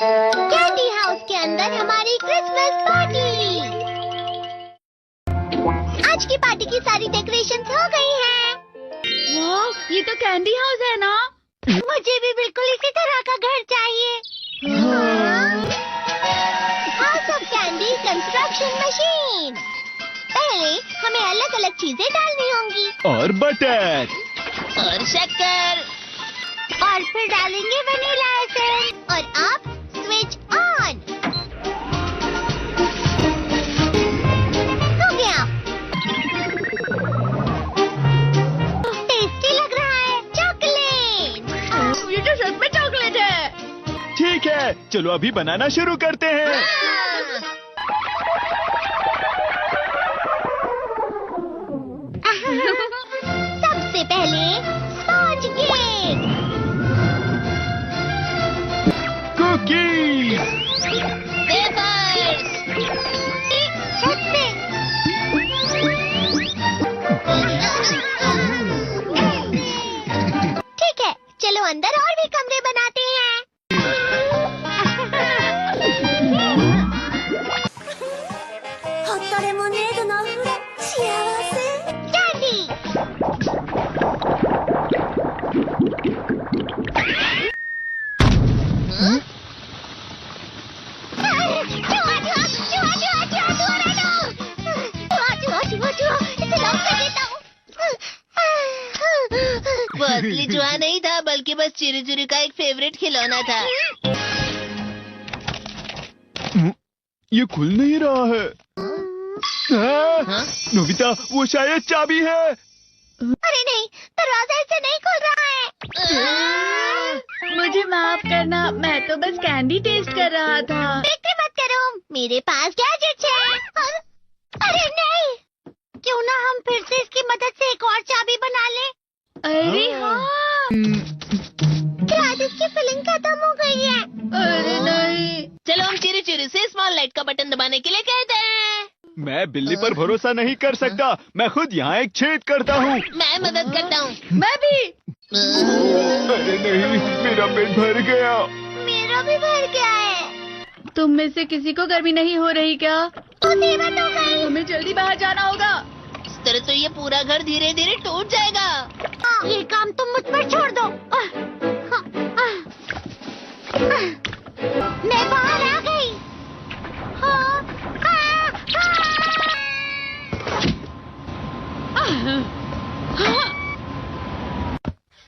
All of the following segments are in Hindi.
कैंडी हाउस के अंदर हमारी क्रिसमस पार्टी। आज की पार्टी की सारी डेकोरेशन हो गई हैं। वाह, ये तो कैंडी हाउस है ना? मुझे भी बिल्कुल इसी तरह का घर चाहिए। House of candy construction machine. पहले हमें अलग अलग चीजें डालनी होंगी और बटर और शक्कर, और फिर डालेंगे वनीला एसेंस और अब स्विच ऑन। हो गया। टेस्टी लग रहा है। चॉकलेट। ये तो सच में चॉकलेट है। ठीक है, चलो अभी बनाना शुरू करते हैं। सबसे पहले स्पॉन्ज केक, कुकीज, वेफर्स, छत पे। ठीक है, चलो अंदर और भी कमरे बनाते हैं। कैंडी। वो असली चूहा नहीं था, बल्कि बस चिरू चिरू का एक फेवरेट खिलौना था। ये खुल नहीं रहा है। हाँ? नोबिता, वो शायद चाबी है। अरे नहीं, दरवाजा इससे नहीं खुल रहा है। मुझे माफ करना, मैं तो बस कैंडी टेस्ट कर रहा था। फिक्र मत करो, मेरे पास गैजेट्स है। अरे नहीं, क्यों ना हम फिर से इसकी मदद से एक और चाबी बना लें। अरे हाँ। शायद इसकी फिलिंग खत्म हो गई है। अरे नहीं। चलो हम चिरू चिरू से स्मॉल लाइट का बटन दबाने के लिए कहते हैं। मैं बिल्ली पर भरोसा नहीं कर सकता। मैं खुद यहाँ एक छेद करता हूँ। मैं मदद करता हूँ। मैं भी। अरे नहीं, मेरा पेट भर गया। मेरा भी भर गया है। तुम में से किसी को गर्मी नहीं हो रही क्या? मुसीबत हो गई। हमें जल्दी बाहर जाना होगा। इस तरह तो ये पूरा घर धीरे धीरे टूट जाएगा। ये काम तुम मुझ पर छोड़ दो। मैं बाहर आ गई।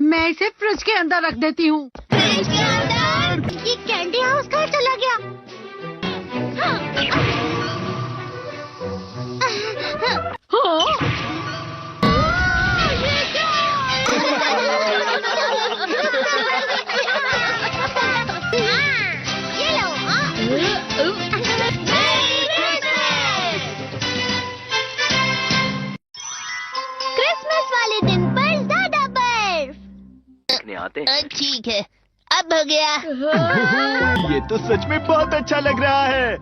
मैं इसे फ्रिज के अंदर रख देती हूँ। फ्रिज के अंदर? ये कैंडी हाउस कहाँ चला गया? ये लो। क्रिसमस वाले दिन पर ज्यादा बर्फ। ठीक है, अब हो गया। ये तो सच में बहुत अच्छा लग रहा है।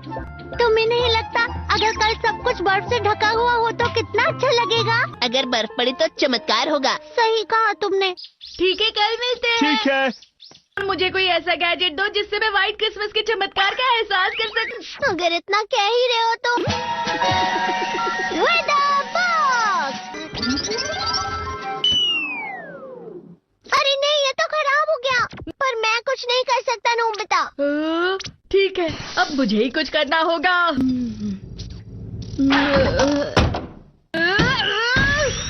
तुम्हें नहीं लगता अगर कल सब कुछ बर्फ से ढका हुआ हो तो कितना अच्छा लगेगा? अगर बर्फ पड़ी तो चमत्कार होगा। सही कहा तुमने। ठीक है, कल मिलते हैं। ठीक है। मुझे कोई ऐसा गैजेट दो जिससे मैं व्हाइट क्रिसमस के चमत्कार का एहसास कर सकूं। अगर इतना कह ही रहे हो तो वेदर बॉक्स। अरे नहीं, ये तो खराब हो गया। पर मैं कुछ नहीं कर सकता नोबिता। ठीक है, अब मुझे ही कुछ करना होगा।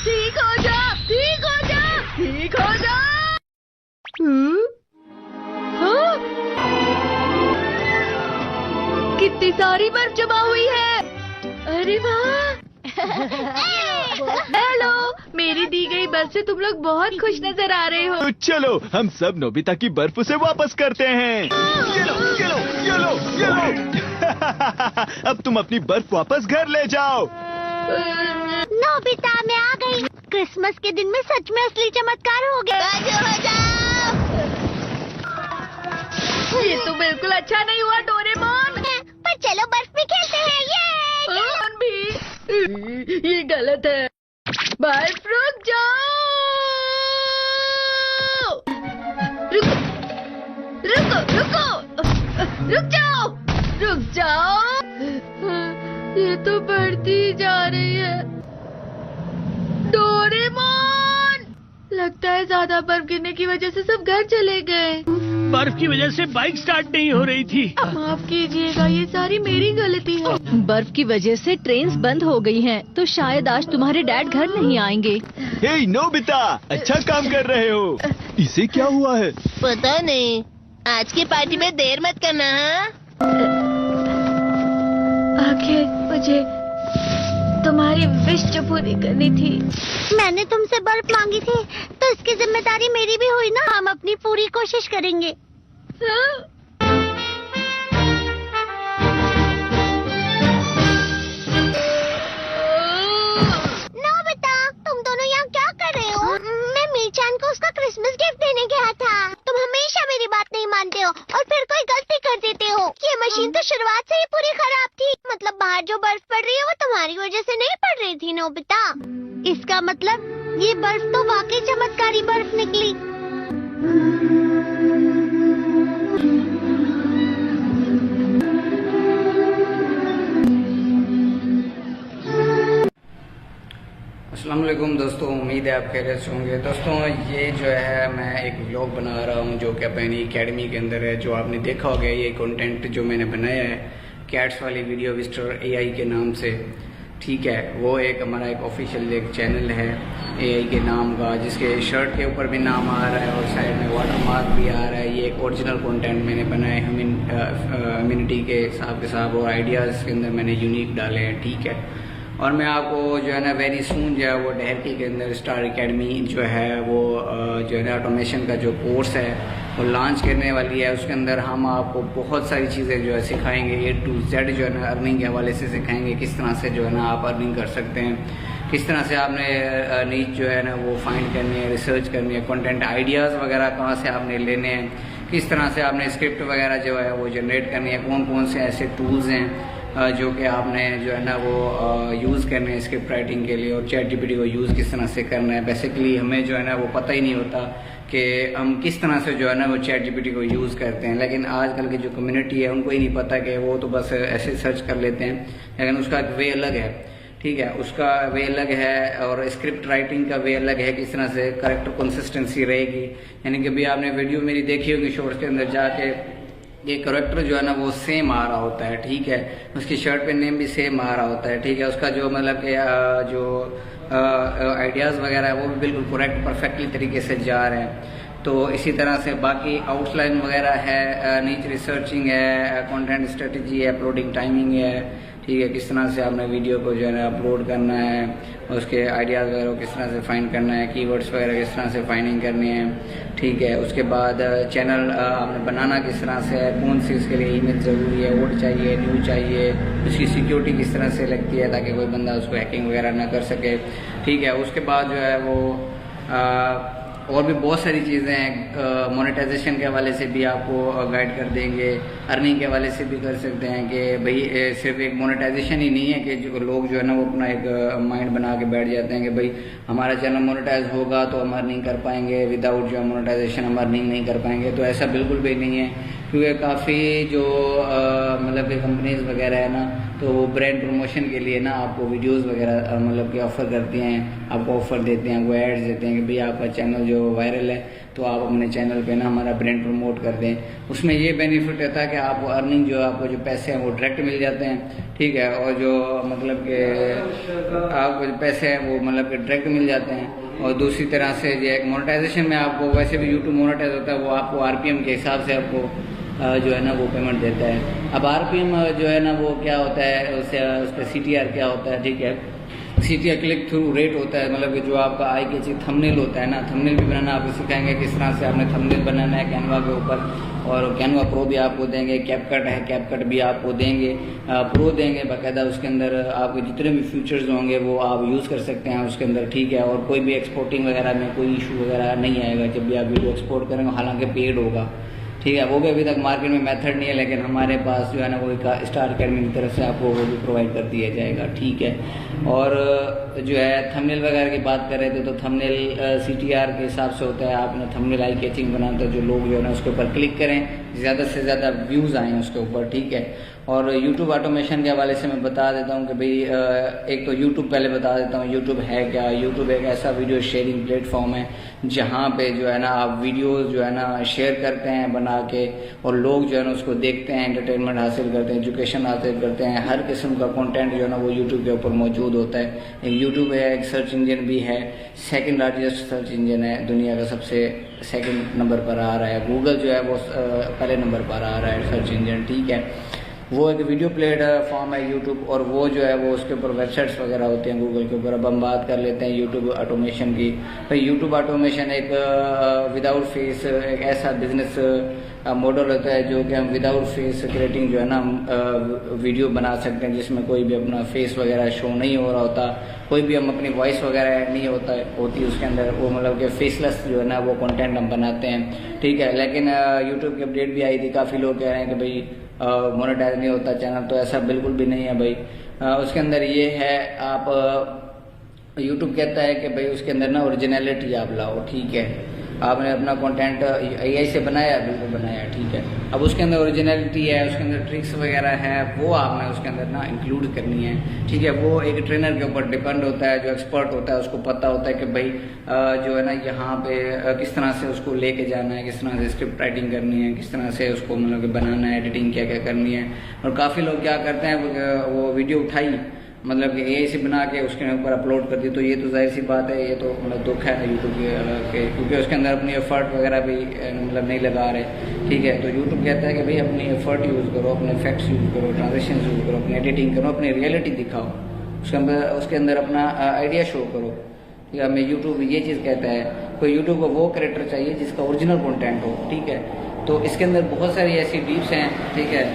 ठीक हो जा, ठीक हो जा, ठीक हो जा। हाँ? कितनी सारी बर्फ जमा हुई है। अरे वाह। हेलो, मेरी दी गई बर्फ से तुम लोग बहुत खुश नजर आ रहे हो। तो चलो हम सब नोबिता की बर्फ उसे वापस करते हैं। ये लो, ये लो, ये लो, ये लो। अब तुम अपनी बर्फ वापस घर ले जाओ। नोबिता, मैं आ गई। क्रिसमस के दिन में सच में असली चमत्कार हो गया। ये तो बिल्कुल अच्छा नहीं हुआ डोरेमोन। पर चलो बर्फ में खेलते हैं। ये भी ये गलत है। बर्फ रुक जाओ। रुको रुको रुको। रुक जाओ, रुक जाओ। ये तो बढ़ती जा रही है। डोरेमोन, लगता है ज्यादा बर्फ गिरने की वजह से सब घर चले गए। बर्फ की वजह से बाइक स्टार्ट नहीं हो रही थी। माफ कीजिएगा, ये सारी मेरी गलती है। बर्फ की वजह से ट्रेन्स बंद हो गई हैं, तो शायद आज तुम्हारे डैड घर नहीं आएंगे। हे नोबिता, अच्छा काम कर रहे हो। इसे क्या हुआ है? पता नहीं, आज की पार्टी में देर मत करना। हाँ, आखिर मुझे तुम्हारी विश जो पूरी करनी थी। मैंने तुमसे बर्फ मांगी थी, तो इसकी जिम्मेदारी मेरी भी हुई ना। हम अपनी पूरी कोशिश करेंगे। नोबिता, तुम दोनों यहाँ क्या कर रहे हो? मैं मीचान को उसका क्रिसमस गिफ्ट देने गया था। तुम हमेशा मेरी बात नहीं मानते हो और फिर कोई गलती कर देते हो। ये मशीन तो शुरुआत से ही पूरी खराब थी। मतलब बाहर जो बर्फ पड़ रही है वो तुम्हारी वजह से नहीं पड़ रही थी नोबिता। इसका मतलब ये बर्फ तो वाकई चमत्कारी बर्फ निकली। अस्सलाम वालेकुम दोस्तों, उम्मीद है आप खैरियत से होंगे। दोस्तों, ये जो है मैं एक व्लॉग बना रहा हूँ जो कि अपनी एकेडमी के अंदर है। जो आपने देखा होगा, ये कंटेंट जो मैंने बनाया है कैट्स वाली वीडियो विस्टर AI के नाम से, ठीक है। वो एक हमारा एक ऑफिशियल एक चैनल है AI के नाम का, जिसके शर्ट के ऊपर भी नाम आ रहा है और साइड में वाटर मार्क भी आ रहा है। ये एक ओरिजिनल कंटेंट मैंने बनाया ह्यूमैनिटी के साथ और आइडियाज़ के अंदर मैंने यूनिक डाले हैं, ठीक है। और मैं आपको जो है ना वेरी सून जो है वो डहरकी के अंदर स्टार एकेडमी जो है वो जो है ना ऑटोमेशन का जो कोर्स है वो लॉन्च करने वाली है। उसके अंदर हम आपको बहुत सारी चीज़ें जो है सिखाएंगे, A to Z जो है ना अर्निंग के हवाले से सिखाएंगे। किस तरह से जो है ना आप अर्निंग कर सकते हैं, किस तरह से आपने नीच जो है ना वो फाइंड करनी है, रिसर्च करनी है, कंटेंट आइडियाज़ वगैरह कहाँ से आपने लेने हैं, किस तरह से आपने स्क्रिप्ट वगैरह जो है वो जनरेट करनी है, कौन कौन से ऐसे टूल्स हैं जो कि आपने जो है ना वो यूज़ करने हैं स्क्रिप्ट राइटिंग के लिए, और ChatGPT को यूज़ किस तरह से करना है। बेसिकली हमें जो है ना वो पता ही नहीं होता कि हम किस तरह से जो है ना वो ChatGPT को यूज़ करते हैं। लेकिन आजकल की जो कम्युनिटी है उनको ही नहीं पता कि वो तो बस ऐसे सर्च कर लेते हैं, लेकिन उसका एक वे अलग है, ठीक है। उसका वे अलग है और स्क्रिप्ट राइटिंग का वे अलग है। किस तरह से करेक्टर कंसिस्टेंसी रहेगी, यानी कि भी आपने वीडियो मेरी देखी होगी शॉर्ट्स के अंदर जाके, ये करेक्टर जो है ना वो सेम आ रहा होता है, ठीक है। उसकी शर्ट पे नेम भी सेम आ रहा होता है, ठीक है। उसका जो मतलब कि जो आइडियाज़ वगैरह है वो भी बिल्कुल करेक्ट परफेक्टली तरीके से जा रहे हैं। तो इसी तरह से बाकी आउटलाइन वगैरह है, नीच रिसर्चिंग है, कंटेंट स्ट्रेटजी है, अपलोडिंग टाइमिंग है, ठीक है। किस तरह से आपने वीडियो को जो है ना अपलोड करना है, उसके आइडियाज़ वगैरह किस तरह से फाइंड करना है, कीवर्ड्स वगैरह किस तरह से फाइंडिंग करनी है, ठीक है। उसके बाद चैनल आपने बनाना किस तरह से है, कौन सी उसके लिए ईमेल ज़रूरी है, ओल्ड चाहिए, न्यू चाहिए, उसकी सिक्योरिटी किस तरह से लगती है ताकि कोई बंदा उसको हैकिंग वगैरह ना कर सके, ठीक है। उसके बाद जो है वो और भी बहुत सारी चीज़ें हैं। मोनेटाइजेशन के हवाले से भी आपको गाइड कर देंगे, अर्निंग के हवाले से भी कर सकते हैं कि भाई सिर्फ एक मोनेटाइजेशन ही नहीं है कि जो लोग जो है ना वो अपना एक माइंड बना के बैठ जाते हैं कि भाई हमारा चैनल मोनेटाइज होगा तो हम अर्निंग कर पाएंगे, विदाउट जो मोनेटाइजेशन हम अर्निंग नहीं कर पाएंगे। तो ऐसा बिल्कुल भी नहीं है, क्योंकि काफ़ी जो मतलब कि कंपनीज वगैरह है ना, तो वो ब्रांड प्रमोशन के लिए ना आपको वीडियोस वगैरह मतलब कि ऑफ़र करती हैं, आपको ऑफ़र देते हैं, वो एड्स देते हैं कि भाई आपका चैनल जो वायरल है तो आप अपने चैनल पे ना हमारा ब्रांड प्रमोट कर दें। उसमें ये बेनिफिट रहता है कि आपको अर्निंग जो आपको जो पैसे हैं वो डायरेक्ट मिल जाते हैं, ठीक है। और जो मतलब कि आपको जो पैसे हैं वो मतलब कि डायरेक्ट मिल जाते हैं। और दूसरी तरह से जो मोनेटाइजेशन में आपको वैसे भी यूट्यूब मोनेटाइज होता है, वो आपको RPM के हिसाब से आपको जो है ना वो पेमेंट देता है। अब RPM जो है ना वो क्या होता है, उसका CTR क्या होता है, ठीक है। CTR क्लिक थ्रू रेट होता है, मतलब कि जो आपका आई के चीज थंबनेल होता है ना, थंबनेल भी बनाना आपको सिखाएंगे किस तरह से आपने थंबनेल बनाना है कैनवा के ऊपर। और कैनवा प्रो भी आपको देंगे, कैपकट है कैपकट भी आपको देंगे, प्रो देंगे बाकायदा। उसके अंदर आपके जितने भी फीचर्स होंगे वो आप यूज़ कर सकते हैं उसके अंदर, ठीक है। और कोई भी एक्सपोर्टिंग वगैरह में कोई इशू वगैरह नहीं आएगा जब भी आप वीडियो एक्सपोर्ट करेंगे, हालांकि पेड होगा, ठीक है। वो भी अभी तक मार्केट में मेथड नहीं है, लेकिन हमारे पास जो है ना वो स्टार एकेडमी की तरफ से आपको वो भी प्रोवाइड कर दिया जाएगा, ठीक है। और जो है थंबनेल वगैरह की बात कर रहे थे, तो थंबनेल CTR के हिसाब से होता है। आपने थंबनेल आई कैचिंग बनाना तो जो लोग जो है ना उसके ऊपर क्लिक करें, ज़्यादा से ज़्यादा व्यूज़ आए उसके ऊपर, ठीक है। और यूट्यूब ऑटोमेशन के हवाले से मैं बता देता हूँ कि भाई एक तो यूट्यूब पहले बता देता हूँ यूट्यूब है क्या। यूट्यूब एक ऐसा वीडियो शेयरिंग प्लेटफॉर्म है जहाँ पे जो है ना आप वीडियोस जो है ना शेयर करते हैं बना के, और लोग जो है ना उसको देखते हैं, एंटरटेनमेंट हासिल करते हैं, एजुकेशन हासिल करते हैं। हर किस्म का कंटेंट जो है ना वो यूट्यूब के ऊपर मौजूद होता है। एक यूट्यूब है, एक सर्च इंजन भी है, सेकंड लार्जेस्ट सर्च इंजन है दुनिया का, सबसे सेकंड नंबर पर आ रहा है। गूगल जो है वो पहले नंबर पर आ रहा है सर्च इंजन, ठीक है। वो एक वीडियो प्लेटफॉर्म है यूट्यूब, और वो जो है वो उसके ऊपर वेबसाइट्स वगैरह होती हैं गूगल के ऊपर। अब हम बात कर लेते हैं यूट्यूब ऑटोमेशन की। भाई यूट्यूब ऑटोमेशन एक विदाउट फेस एक ऐसा बिजनेस मॉडल होता है जो कि हम विदाउट फेस क्रिएटिंग जो है ना वीडियो बना सकते हैं, जिसमें कोई भी अपना फेस वगैरह शो नहीं हो रहा होता, कोई भी हम अपनी वॉइस वगैरह नहीं होती उसके अंदर, वो मतलब कि फेसलेस जो है ना वो कंटेंट हम बनाते हैं, ठीक है। लेकिन यूट्यूब की अपडेट भी आई थी, काफ़ी लोग कह रहे हैं कि भाई मोनेटाइज नहीं होता चैनल, तो ऐसा बिल्कुल भी नहीं है भाई। उसके अंदर ये है, आप यूट्यूब कहता है कि भाई उसके अंदर ना ओरिजिनलिटी आप लाओ, ठीक है। आपने अपना कंटेंट AI से बनाया, बिल्कुल बनाया, ठीक है। अब उसके अंदर ओरिजिनलिटी है, उसके अंदर ट्रिक्स वगैरह है, वो आपने उसके अंदर ना इंक्लूड करनी है, ठीक है। वो एक ट्रेनर के ऊपर डिपेंड होता है, जो एक्सपर्ट होता है उसको पता होता है कि भाई जो है ना यहाँ पे किस तरह से उसको लेके जाना है, किस तरह से स्क्रिप्ट राइटिंग करनी है, किस तरह से उसको मतलब कि बनाना है, एडिटिंग क्या क्या करनी है। और काफ़ी लोग क्या करते हैं, वो वीडियो उठाई मतलब कि AI से बना के उसके ऊपर अपलोड कर दी, तो ये तो जाहिर सी बात है, ये तो मतलब दुख है यूट्यूब के, क्योंकि उसके अंदर अपनी एफर्ट वगैरह भी मतलब नहीं लगा रहे, ठीक है। तो यूट्यूब कहता है कि भाई अपनी एफर्ट यूज़ करो, अपने इफेक्ट्स यूज़ करो, ट्रांजिशन यूज़ करो, अपनी एडिटिंग करो, अपनी रियलिटी दिखाओ, उसके अंदर अपना आइडिया शो करो, ठीक है। हमें यूट्यूब ये चीज़ कहता है, कोई यूट्यूब को वो क्रिएटर चाहिए जिसका ओरिजिनल कॉन्टेंट हो, ठीक है। तो इसके अंदर बहुत सारी ऐसी टिप्स हैं, ठीक है,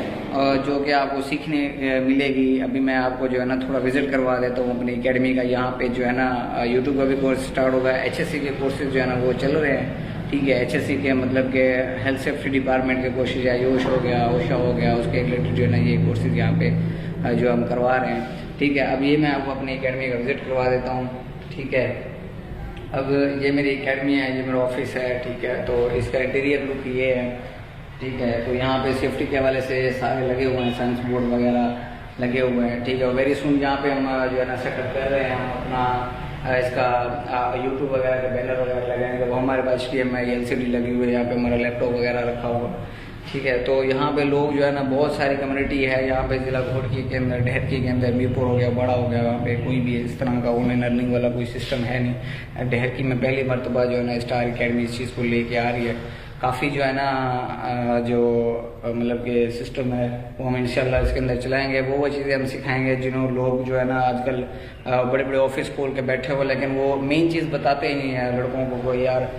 जो कि आपको सीखने मिलेगी। अभी मैं आपको जो है ना थोड़ा विजिट करवा देता हूँ अपनी एकेडमी का। यहाँ पे जो है ना यूट्यूब का भी कोर्स स्टार्ट होगा, HSC के कोर्सेज जो है ना वो चल रहे हैं, ठीक है। HSC के मतलब के हेल्थ सेफ्टी डिपार्टमेंट के कोर्सेज, आयुष हो गया, ओशा हो गया, उसके रिलेटेड जो है ना ये कोर्सेज यहाँ पे जो हम करवा रहे हैं, ठीक है। अब ये मैं आपको अपनी एकेडमी का विजिट करवा देता हूँ, ठीक है। अब ये मेरी एकेडमी है, ये मेरा ऑफिस है, ठीक है। तो इसका इंटीरियर लुक ये है, ठीक है। तो यहाँ पे सेफ्टी के हवाले से सारे लगे हुए हैं, साइंस बोर्ड वगैरह लगे हुए हैं, ठीक है। और वेरी सुन यहाँ पे हम जो है ना सेटअप कर रहे हैं, हम अपना इसका यूट्यूब वगैरह के बैनर वगैरह लगाएंगे। वो हमारे पास HDMI LCD लगी हुई है, यहाँ पे हमारा लैपटॉप वगैरह रखा हुआ, ठीक है। तो यहाँ पे लोग जो है ना बहुत सारी कम्युनिटी है यहाँ पे, जिला घोटकी के अंदर, ढेरकी के अंदर, मीरपुर हो गया, बड़ा हो गया, वहाँ पे कोई भी इस तरह का ऑनलाइन अर्निंग वाला कोई सिस्टम है नहीं। ढेरकी में पहली मरतबा जो है ना स्टार अकेडमी इस चीज़ को लेके आ रही है। काफ़ी जो है ना जो मतलब कि सिस्टम है वो हम इंशाल्लाह इसके अंदर चलाएंगे। वो चीज़ें हम सिखाएंगे जिन्हों लोग जो है ना आजकल बड़े बड़े ऑफिस खोल के बैठे हुए, लेकिन वो मेन चीज़ बताते ही नहीं है लड़कों को यार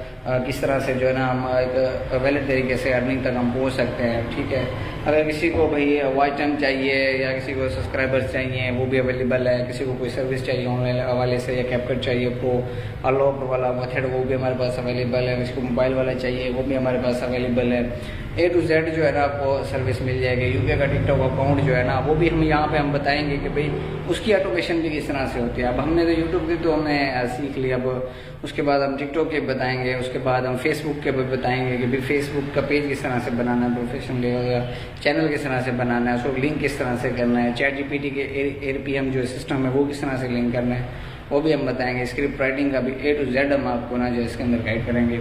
किस तरह से जो है ना हम एक वैलिड तरीके से अर्निंग तक हम पहुँच सकते हैं, ठीक है। अगर किसी को भाई वॉच टाइम चाहिए या किसी को सब्सक्राइबर्स चाहिए वो भी अवेलेबल है, किसी को कोई सर्विस चाहिए ऑनलाइन हवाले से या कैपकट चाहिए प्रो अनलॉक वाला मेथड वो भी हमारे पास अवेलेबल है, किसी को मोबाइल वाला चाहिए वो भी हमारे पास अवेलेबल है। A to Z जो है ना आपको सर्विस मिल जाएगी। यूके का टिकटॉक अकाउंट जो है ना वो भी हम यहाँ पे हम बताएंगे कि भाई उसकी ऑटोमेशन भी किस तरह से होती है। अब हमने तो यूट्यूब की तो हमने सीख लिया, अब उसके बाद हम टिकटॉक के बताएंगे, उसके बाद हम फेसबुक के भी बताएंगे कि भाई फेसबुक का पेज किस तरह से बनाना है प्रोफेशनली, या चैनल किस तरह से बनाना है, उसको लिंक किस तरह से करना है, ChatGPT के ARPM जो सिस्टम है वो किस तरह से लिंक करना है वो भी हम बताएंगे। स्क्रिप्ट राइटिंग का भी A to Z हम आपको ना जो इसके अंदर गाइड करेंगे,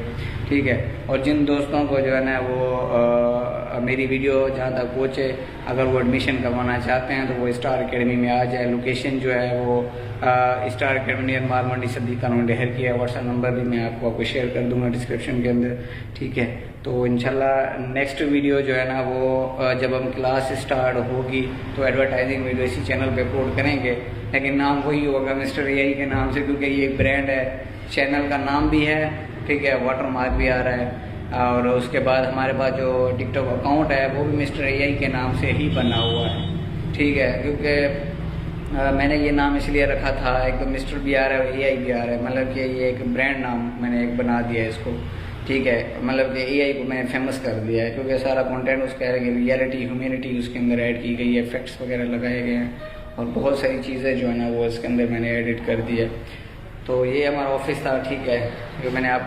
ठीक है। और जिन दोस्तों को जो है ना वो मेरी वीडियो जहाँ तक पहुँचे, अगर वो एडमिशन करवाना चाहते हैं तो वो स्टार अकेडमी में आ जाए। लोकेशन जो है वो स्टार अकेडमी नियर माल मंडी सदी कानून डहर की है। व्हाट्सएप नंबर भी मैं आपको शेयर कर दूंगा डिस्क्रिप्शन के अंदर, ठीक है। तो इंशाल्लाह नेक्स्ट वीडियो जो है ना वो जब हम क्लास स्टार्ट होगी तो एडवर्टाइजिंग वीडियो इसी चैनल पे अपलोड करेंगे, लेकिन नाम वही होगा मिस्टर AI के नाम से, क्योंकि ये एक ब्रांड है, चैनल का नाम भी है, ठीक है, वाटर मार्क भी आ रहा है। और उसके बाद हमारे पास जो टिकटॉक अकाउंट है वो भी मिस्टर AI के नाम से ही बना हुआ है, ठीक है। क्योंकि मैंने ये नाम इसलिए रखा था, एक तो मिस्टर भी आ रहा है और AI भी आ रहा है, मतलब कि ये एक ब्रांड नाम मैंने एक बना दिया है इसको, ठीक है। मतलब कि AI को मैंने फेमस कर दिया है, क्योंकि सारा कंटेंट उसका है, रियलिटी ह्यूमैनिटी उसके अंदर ऐड की गई है, इफेक्ट्स वगैरह लगाए गए हैं और बहुत सारी चीज़ें जो है ना वो इसके अंदर मैंने एडिट कर दी है। तो ये हमारा ऑफिस था, ठीक है, जो मैंने आप